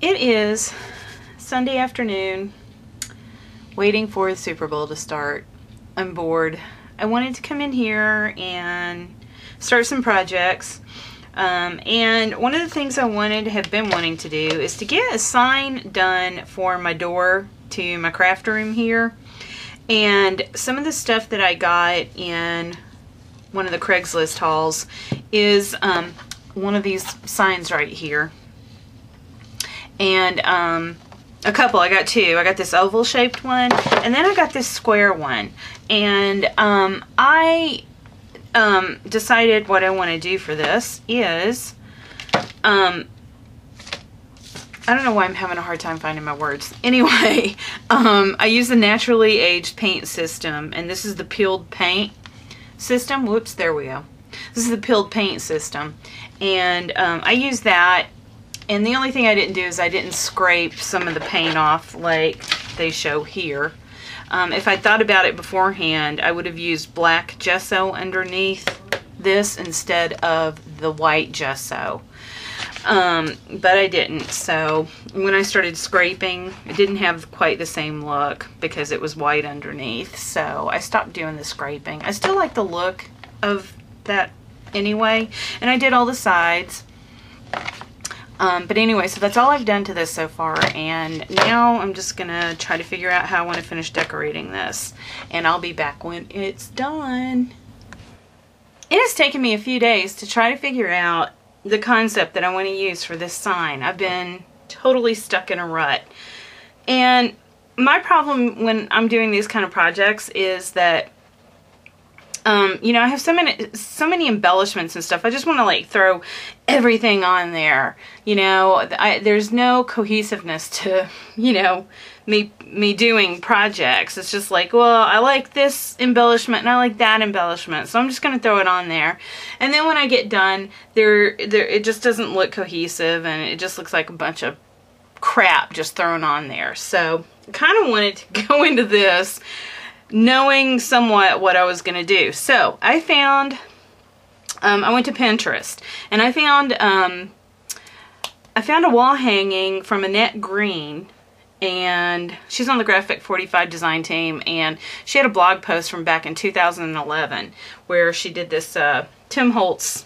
It is Sunday afternoon, waiting for the Super Bowl to start. I'm bored. I wanted to come in here and start some projects. And one of the things I have been wanting to do is to get a sign done for my door to my craft room here. And some of the stuff that I got in one of the Craigslist hauls is one of these signs right here. And a couple, I got two. I got this oval shaped one, and then I got this square one. And I decided what I want to do for this is, I don't know why I'm having a hard time finding my words. Anyway, I use the naturally aged paint system, and this is the peeled paint system. Whoops, there we go. This is the peeled paint system, and I use that. And the only thing I didn't do is I didn't scrape some of the paint off like they show here. If I thought about it beforehand, I would have used black gesso underneath this instead of the white gesso. But I didn't. So when I started scraping, it didn't have quite the same look because it was white underneath. So I stopped doing the scraping. I still like the look of that anyway. And I did all the sides. But anyway, so that's all I've done to this so far, and now I'm just gonna try to figure out how I want to finish decorating this, and I'll be back when it's done. It has taken me a few days to try to figure out the concept that I want to use for this sign. I've been totally stuck in a rut, and my problem when I'm doing these kind of projects is that you know, I have so many embellishments and stuff. I just want to like throw everything on there. You know, there's no cohesiveness to, you know, me doing projects. It's just like, well, I like this embellishment and I like that embellishment, so I'm just going to throw it on there. And then when I get done, it just doesn't look cohesive, and it just looks like a bunch of crap just thrown on there. So I kind of wanted to go into this knowing somewhat what I was going to do. So I found, I went to Pinterest, and I found a wall hanging from Annette Green, and she's on the Graphic 45 design team, and she had a blog post from back in 2011 where she did this Tim Holtz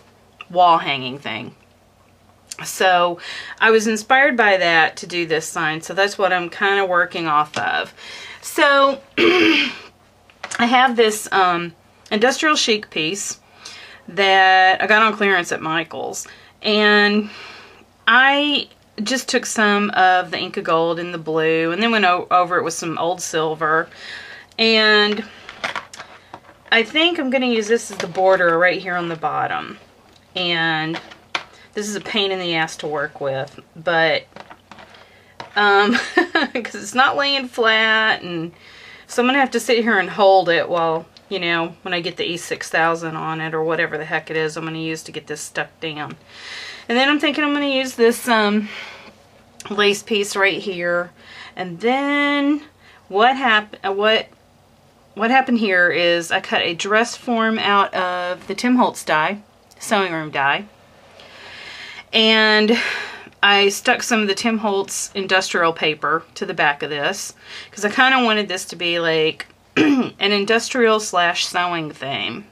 wall hanging thing. So I was inspired by that to do this sign, so that's what I'm kind of working off of. So I have this industrial chic piece that I got on clearance at Michael's, and I just took some of the Inca Gold and the blue and then went over it with some old silver, and I think I'm going to use this as the border right here on the bottom. And this is a pain in the ass to work with, but because it's not laying flat, and so I'm going to have to sit here and hold it while, you know, when I get the E6000 on it, or whatever the heck it is I'm going to use to get this stuck down. And then I'm thinking I'm going to use this lace piece right here. And then what happened here is I cut a dress form out of the Tim Holtz die, sewing room die. And I stuck some of the Tim Holtz industrial paper to the back of this because I kind of wanted this to be like an industrial / sewing theme.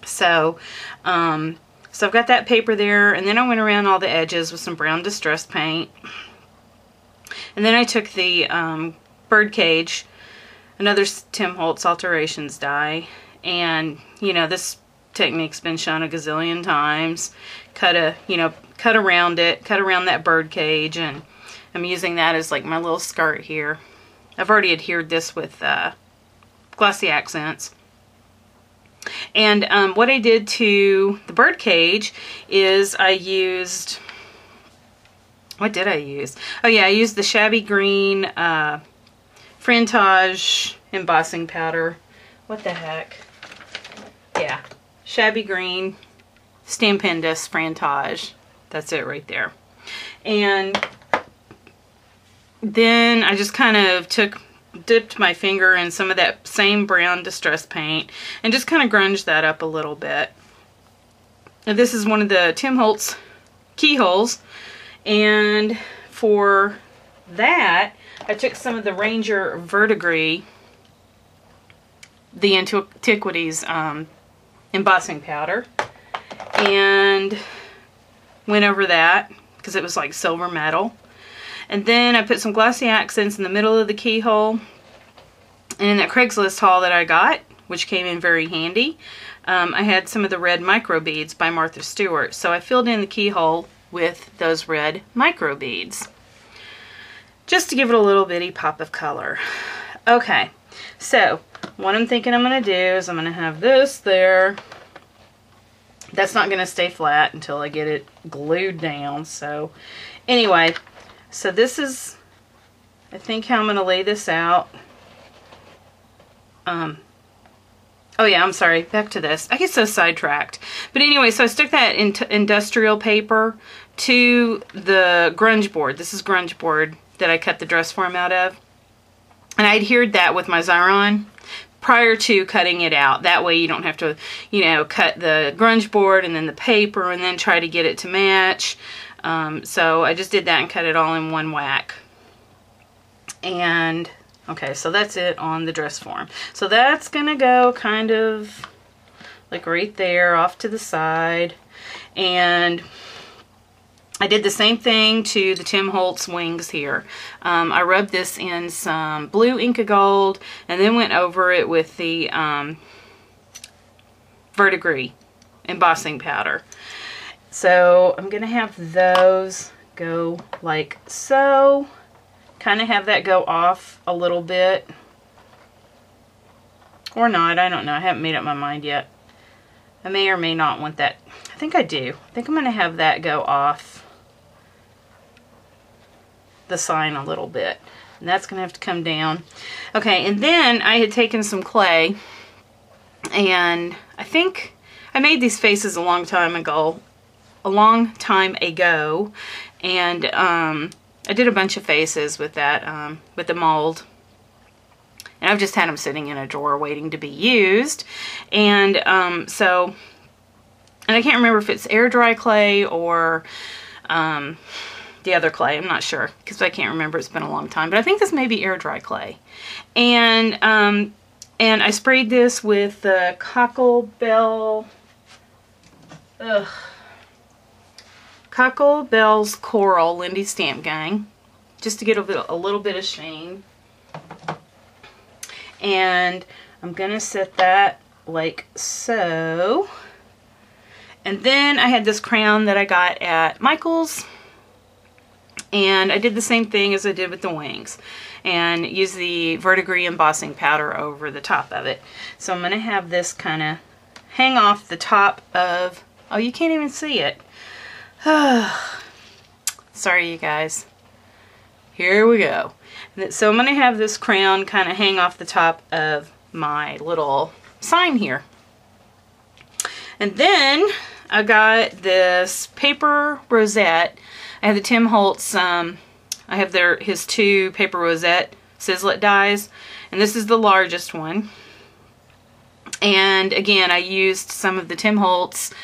So, so I've got that paper there, and then I went around all the edges with some brown distress paint. And then I took the birdcage, another Tim Holtz Alterations die, and you know, this technique's been shown a gazillion times. Cut around that bird cage, and I'm using that as like my little skirt here. I've already adhered this with glossy accents. And what I did to the bird cage is I used, what did I use? Oh yeah, I used the Shabby Green Frantage embossing powder. What the heck? Yeah, Shabby Green Stampendous Frantage. That's it right there. And then I just kind of dipped my finger in some of that same brown distress paint and just kind of grunged that up a little bit. And this is one of the Tim Holtz keyholes, and for that, I took some of the Ranger Verdigris, the Antiquities embossing powder, and went over that because it was like silver metal. And then I put some glossy accents in the middle of the keyhole. And in that Craigslist haul that I got, which came in very handy, I had some of the red micro beads by Martha Stewart. So I filled in the keyhole with those red micro beads, just to give it a little bitty pop of color. Okay, so what I'm thinking I'm going to do is I'm going to have this there. That's not going to stay flat until I get it glued down. So anyway, so this is, I think, how I'm going to lay this out. Oh yeah, I'm sorry, back to this. I get so sidetracked. But anyway, so I stuck that industrial paper to the grunge board. This is grunge board that I cut the dress form out of. And I adhered that with my Xyron prior to cutting it out. That way you don't have to, you know, cut the grunge board and then the paper and then try to get it to match. So I just did that and cut it all in one whack. And okay, so that's it on the dress form. So that's gonna go kind of like right there off to the side. And I did the same thing to the Tim Holtz wings here. I rubbed this in some blue Inca Gold and then went over it with the Verdigris embossing powder. So I'm gonna have those go like so. Kind of have that go off a little bit. Or not, I don't know. I haven't made up my mind yet. I may or may not want that. I think I do. I think I'm going to have that go off the sign a little bit. And that's going to have to come down. Okay, and then I had taken some clay. And I think I made these faces a long time ago. And I did a bunch of faces with that, with the mold. And I've just had them sitting in a drawer waiting to be used. And so, and I can't remember if it's air dry clay or the other clay. I'm not sure because I can't remember. It's been a long time. But I think this may be air dry clay. And I sprayed this with the Cockle Bell's Coral Lindy Stamp Gang, just to get a little bit of sheen. And I'm gonna set that like so. And then I had this crown that I got at Michael's, and I did the same thing as I did with the wings, and used the Verdigris embossing powder over the top of it. So I'm gonna have this kind of hang off the top of, oh, you can't even see it. Sorry, you guys. Here we go. So I'm going to have this crown kind of hang off the top of my little sign here. And then I got this paper rosette. I have the Tim Holtz, I have his 2 paper rosette Sizzlet dies. And this is the largest one. And again, I used some of the Tim Holtz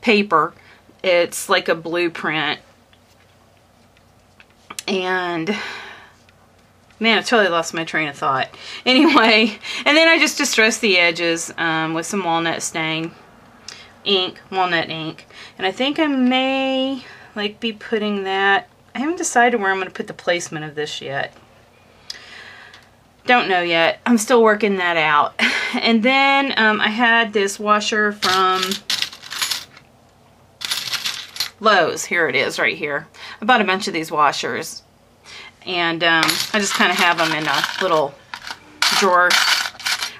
paper. It's like a blueprint. And man, I totally lost my train of thought. Anyway, and then I just distressed the edges with some walnut stain ink, walnut ink. And I think I may like be putting that, I haven't decided where I'm going to put the placement of this yet. Don't know yet. I'm still working that out. And then I had this washer from Lowe's. Here it is right here. I bought a bunch of these washers. And I just kind of have them in a little drawer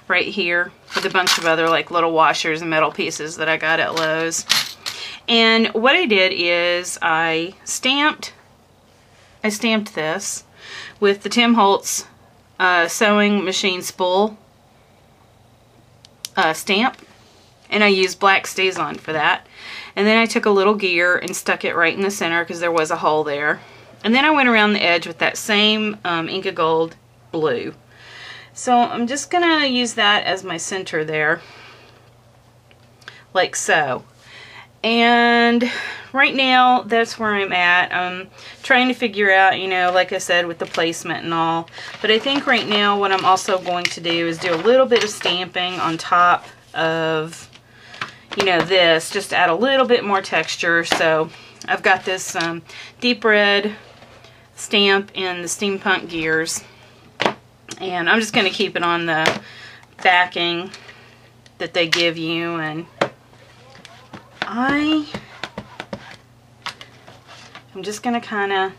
right here with a bunch of other like little washers and metal pieces that I got at Lowe's. And what I did is I stamped this with the Tim Holtz sewing machine spool stamp, and I used black StazOn for that. And then I took a little gear and stuck it right in the center because there was a hole there. And then I went around the edge with that same Inca Gold blue. So I'm just gonna use that as my center there, like so. And right now, that's where I'm at. I'm trying to figure out, you know, like I said, with the placement and all. But I think right now what I'm also going to do is do a little bit of stamping on top of, you know, this, just to add a little bit more texture. So I've got this deep red stamp in the steampunk gears. And I'm just going to keep it on the backing that they give you. And I'm just going to kind of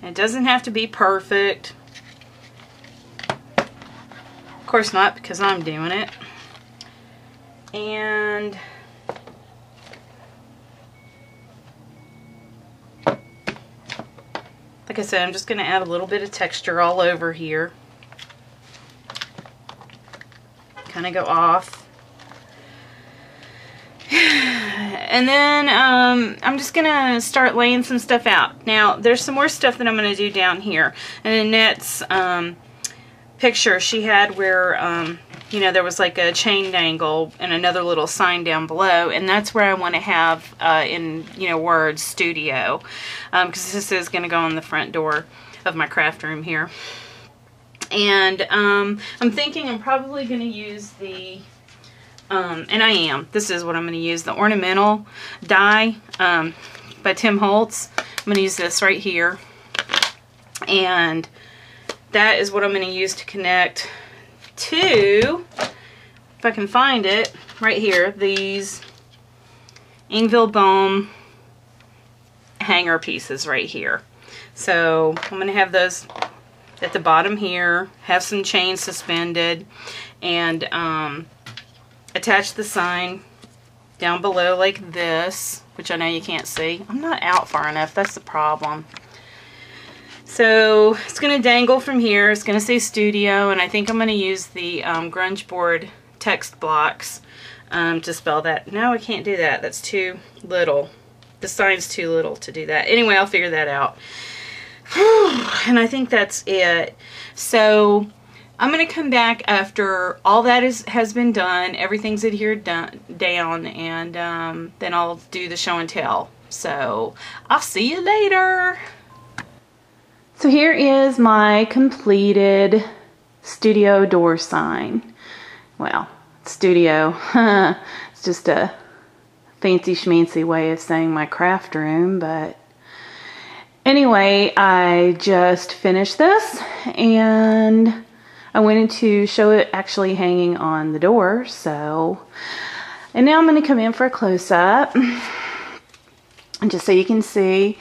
it doesn't have to be perfect. Of course not, because I'm doing it. And like I said, I'm just going to add a little bit of texture all over here. Kind of go off. And then I'm just going to start laying some stuff out. Now, there's some more stuff that I'm going to do down here. And Annette's picture she had where, you know, there was like a chain dangle and another little sign down below. And that's where I want to have, in, you know, words, studio. Because this is going to go on the front door of my craft room here. And I'm thinking I'm probably going to use the, and I am, this is what I'm going to use, the ornamental die by Tim Holtz. I'm going to use this right here. And that is what I'm going to use to connect to, if I can find it, right here, these Ingeville Bohm hanger pieces right here. So I'm going to have those at the bottom here, have some chains suspended, and attach the sign down below like this, which I know you can't see. I'm not out far enough, that's the problem. So it's going to dangle from here. It's going to say studio, and I think I'm going to use the grunge board text blocks to spell that. No, I can't do that. That's too little. The sign's too little to do that. Anyway, I'll figure that out. And I think that's it. So I'm going to come back after all that has been done. Everything's adhered down, and then I'll do the show and tell. So I'll see you later. So here is my completed studio door sign. Well, studio, it's just a fancy schmancy way of saying my craft room, but anyway, I just finished this and I wanted to show it actually hanging on the door. So, and now I'm going to come in for a close-up, and just so you can see,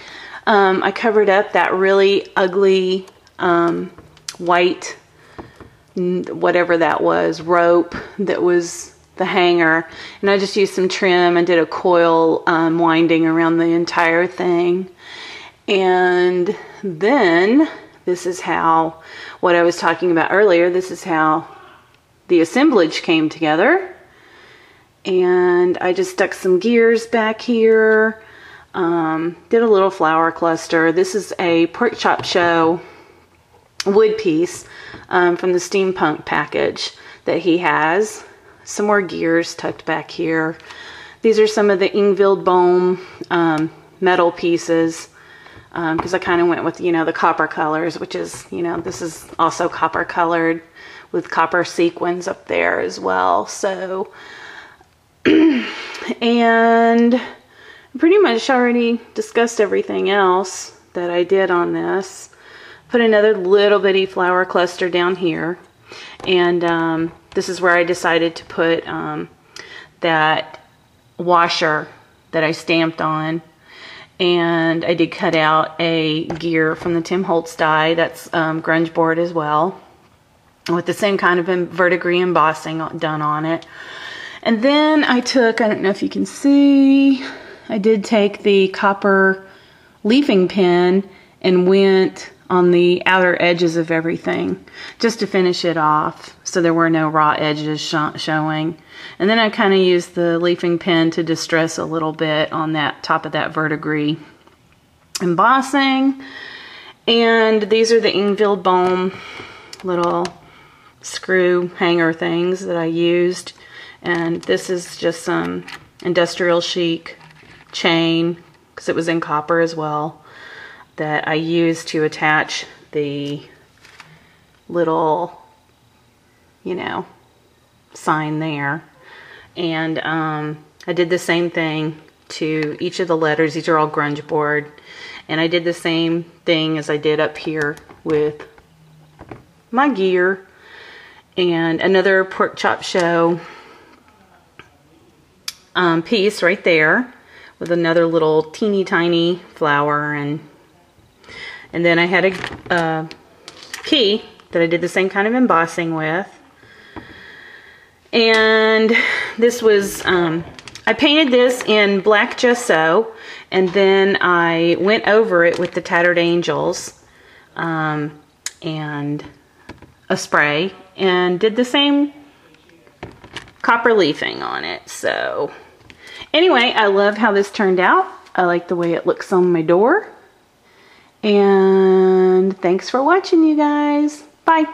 I covered up that really ugly white, whatever that was, rope that was the hanger, and I just used some trim and did a coil winding around the entire thing. And then this is how, what I was talking about earlier, this is how the assemblage came together. And I just stuck some gears back here. Did a little flower cluster. This is a Pork Chop Show wood piece from the steampunk package that he has. Some more gears tucked back here. These are some of the Ingeville Bohm metal pieces, because I kind of went with, you know, the copper colors, which is, you know, this is also copper colored with copper sequins up there as well. So, and pretty much already discussed everything else that I did on this. Put another little bitty flower cluster down here, and this is where I decided to put that washer that I stamped on, and I did cut out a gear from the Tim Holtz die that's grunge board as well, with the same kind of verdigris embossing done on it. And then I took, I don't know if you can see, I did take the copper leafing pen and went on the outer edges of everything just to finish it off so there were no raw edges showing. And then I kind of used the leafing pen to distress a little bit on that top of that verdigris embossing. And these are the Ingeville Bohm little screw hanger things that I used. And this is just some industrial chic chain, because it was in copper as well, that I used to attach the little, you know, sign there. And I did the same thing to each of the letters. These are all grunge board. And I did the same thing as I did up here with my gear. And another pork chop show piece right there with another little teeny tiny flower, and then I had a key that I did the same kind of embossing with. And this was I painted this in black gesso, and then I went over it with the Tattered Angels and a spray, and did the same copper leafing on it. So anyway, I love how this turned out. I like the way it looks on my door. And thanks for watching, you guys. Bye.